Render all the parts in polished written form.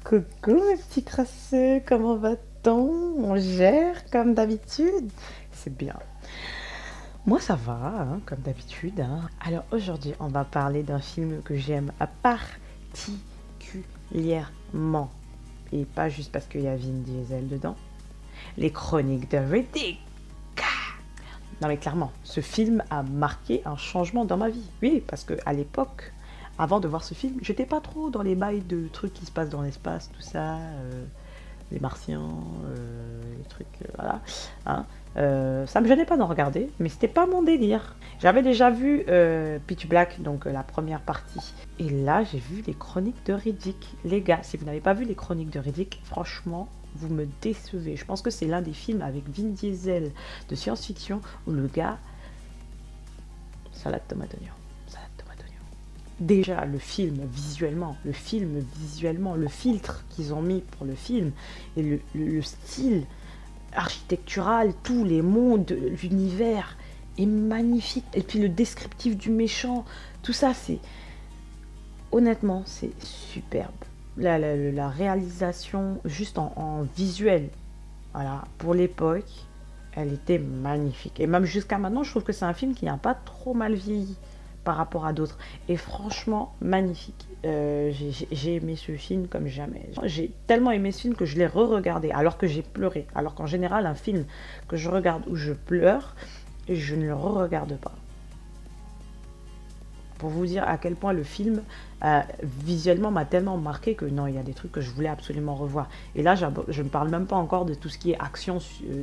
Coucou mes petits crasseux, comment va-t-on? On gère comme d'habitude? C'est bien. Moi ça va, hein, comme d'habitude, hein. Alors aujourd'hui on va parler d'un film que j'aime particulièrement. Et pas juste parce qu'il y a Vin Diesel dedans. Les Chroniques de Riddick. Non mais clairement, ce film a marqué un changement dans ma vie. Oui, parce que à l'époque, avant de voir ce film, j'étais pas trop dans les bails de trucs qui se passent dans l'espace, tout ça, les martiens, les trucs, voilà. Hein. Ça me gênait pas d'en regarder, mais c'était pas mon délire. J'avais déjà vu Pitch Black, donc la première partie. Et là, j'ai vu les Chroniques de Riddick. Les gars, si vous n'avez pas vu les Chroniques de Riddick, franchement, vous me décevez. Je pense que c'est l'un des films avec Vin Diesel de science-fiction où le gars... Salade tomate oignon. Salade tomate oignon. Déjà, le film visuellement, le filtre qu'ils ont mis pour le film, et le style architectural, tous les mondes, l'univers est magnifique. Et puis le descriptif du méchant, tout ça, c'est... Honnêtement, c'est superbe. La réalisation juste en visuel, voilà, pour l'époque, elle était magnifique. Et même jusqu'à maintenant, je trouve que c'est un film qui n'a pas trop mal vieilli par rapport à d'autres. Et franchement, magnifique. J'ai aimé ce film comme jamais. J'ai tellement aimé ce film que je l'ai re-regardé alors que j'ai pleuré. Alors qu'en général, un film que je regarde où je pleure, je ne le re-regarde pas. Pour vous dire à quel point le film visuellement m'a tellement marqué que non, il y a des trucs que je voulais absolument revoir. Et là, je ne parle même pas encore de tout ce qui est action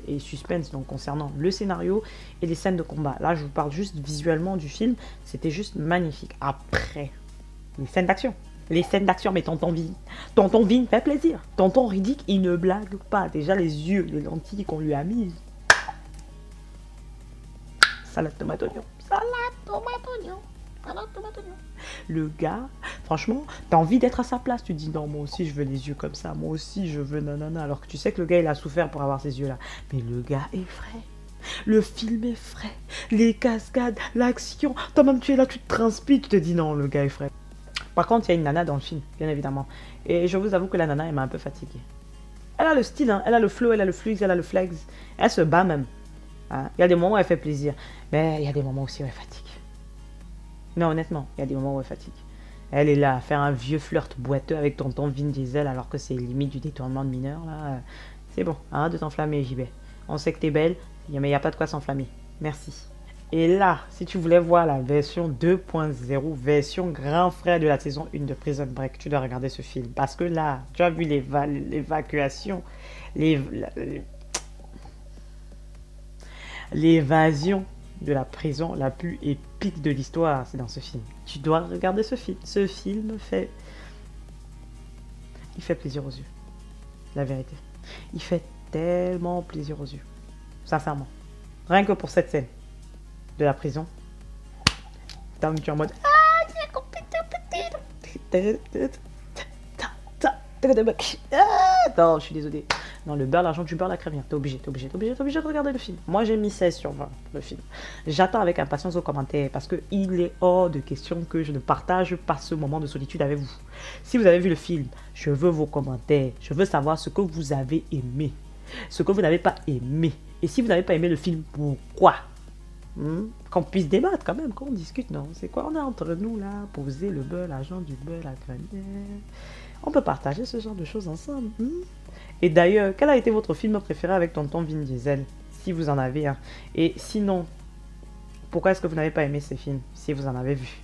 et suspense, donc concernant le scénario et les scènes de combat. Là, je vous parle juste visuellement du film, c'était juste magnifique. Après, les scènes d'action. Les scènes d'action, mais tonton Vin fait plaisir. Tonton Riddick, il ne blague pas. Déjà, les yeux, les lentilles qu'on lui a mises. Salade tomate oignon. Salade tomate oignon. Le gars, franchement, t'as envie d'être à sa place. Tu dis non, moi aussi je veux les yeux comme ça, moi aussi je veux nanana. Alors que tu sais que le gars il a souffert pour avoir ces yeux-là. Mais le gars est frais. Le film est frais. Les cascades, l'action. Toi-même tu es là, tu te transpires, tu te dis non, le gars est frais. Par contre, il y a une nana dans le film, bien évidemment. Et je vous avoue que la nana, elle m'a un peu fatiguée. Elle a le style, hein. Elle a le flow, elle a le flux, elle a le flex. Elle se bat même. Hein. Il y a des moments où elle fait plaisir. Mais il y a des moments aussi où elle fatigue. Mais honnêtement, il y a des moments où elle fatigue. Elle est là à faire un vieux flirt boiteux avec tonton Vin Diesel alors que c'est limite du détournement de mineur. Là. C'est bon, arrête de t'enflammer, JB. On sait que t'es belle, mais il n'y a pas de quoi s'enflammer. Merci. Et là, si tu voulais voir la version 2.0, version grand frère de la saison 1 de Prison Break, tu dois regarder ce film. Parce que là, tu as vu l'évacuation, l'évasion de la prison la plus épique de l'histoire, c'est dans ce film. Tu dois regarder ce film. Ce film fait... Il fait plaisir aux yeux. La vérité. Il fait tellement plaisir aux yeux. Sincèrement. Rien que pour cette scène de la prison. Tu es en mode... Non, je suis désolée. Non, le beurre, l'argent du beurre, la crème, t'es obligé de regarder le film. Moi, j'ai mis 16 sur 20 pour le film. J'attends avec impatience vos commentaires parce qu'il est hors de question que je ne partage pas ce moment de solitude avec vous. Si vous avez vu le film, je veux vos commentaires. Je veux savoir ce que vous avez aimé, ce que vous n'avez pas aimé. Et si vous n'avez pas aimé le film, pourquoi? Qu'on puisse débattre quand même, qu'on discute, non? C'est quoi? On est entre nous là, poser le beurre, l'argent du beurre, la crème. On peut partager ce genre de choses ensemble. Et d'ailleurs, quel a été votre film préféré avec tonton Vin Diesel? Si vous en avez un. Et sinon, pourquoi est-ce que vous n'avez pas aimé ces films? Si vous en avez vu.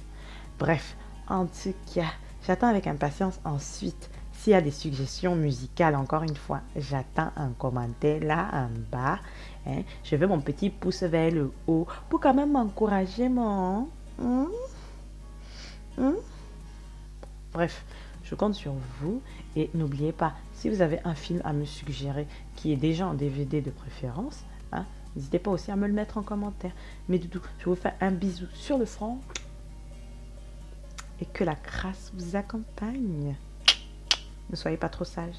Bref, en tout cas, j'attends avec impatience ensuite. S'il y a des suggestions musicales, encore une fois, j'attends un commentaire là en bas. Hein? Je veux mon petit pouce vers le haut pour quand même m'encourager, mon... Bref, je compte sur vous et n'oubliez pas, si vous avez un film à me suggérer qui est déjà en DVD de préférence, hein, n'hésitez pas aussi à me le mettre en commentaire. Mais du tout, je vous fais un bisou sur le front et que la grâce vous accompagne. Ne soyez pas trop sage.